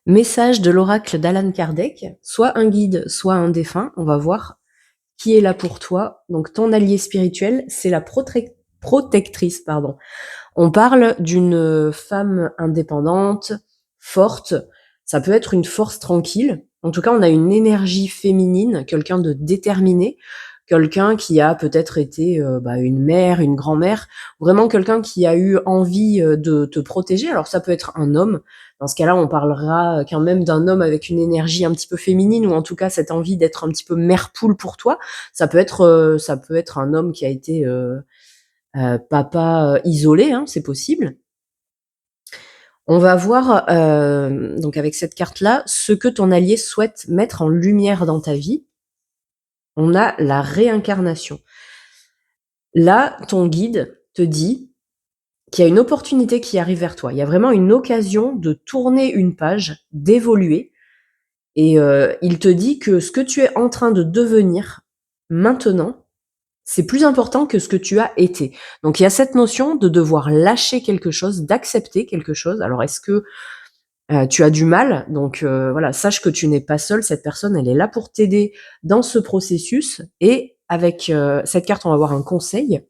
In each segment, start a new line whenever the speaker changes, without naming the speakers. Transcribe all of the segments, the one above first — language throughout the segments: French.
Message de l'oracle d'Alan Kardec, soit un guide, soit un défunt. On va voir qui est là pour toi. Donc ton allié spirituel, c'est la protectrice, pardon. On parle d'une femme indépendante, forte. Ça peut être une force tranquille. En tout cas, on a une énergie féminine, quelqu'un de déterminé, quelqu'un qui a peut-être été une mère, une grand-mère, vraiment quelqu'un qui a eu envie de te protéger. Alors ça peut être un homme. Dans ce cas-là, on parlera quand même d'un homme avec une énergie un petit peu féminine, ou en tout cas cette envie d'être un petit peu mère poule pour toi. Ça peut être un homme qui a été papa isolé, hein, c'est possible. On va voir donc avec cette carte-là ce que ton allié souhaite mettre en lumière dans ta vie. On a la réincarnation. Là, ton guide te dit qu'il y a une opportunité qui arrive vers toi. Il y a vraiment une occasion de tourner une page, d'évoluer. Et il te dit que ce que tu es en train de devenir maintenant, c'est plus important que ce que tu as été. Donc il y a cette notion de devoir lâcher quelque chose, d'accepter quelque chose. Alors est-ce que tu as du mal? Donc voilà, sache que tu n'es pas seul. Cette personne, elle est là pour t'aider dans ce processus. Et avec cette carte, on va avoir un conseil.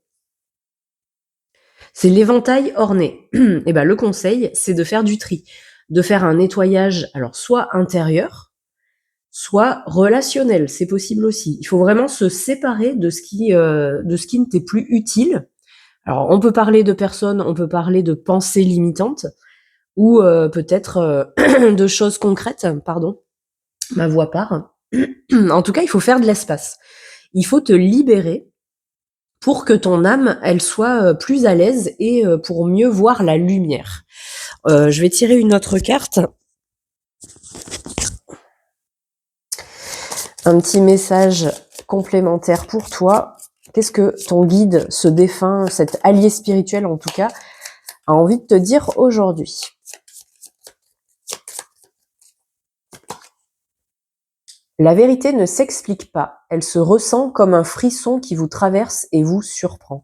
C'est l'éventail orné. Et ben le conseil, c'est de faire du tri, de faire un nettoyage, alors soit intérieur, soit relationnel, c'est possible aussi. Il faut vraiment se séparer de ce qui ne t'est plus utile. Alors on peut parler de personnes, on peut parler de pensées limitantes, ou peut-être de choses concrètes, pardon, ma voix part. En tout cas, il faut faire de l'espace. Il faut te libérer pour que ton âme, elle soit plus à l'aise et pour mieux voir la lumière. Je vais tirer une autre carte. Un petit message complémentaire pour toi. Qu'est-ce que ton guide, ce défunt, cet allié spirituel en tout cas, a envie de te dire aujourd'hui? La vérité ne s'explique pas, elle se ressent comme un frisson qui vous traverse et vous surprend.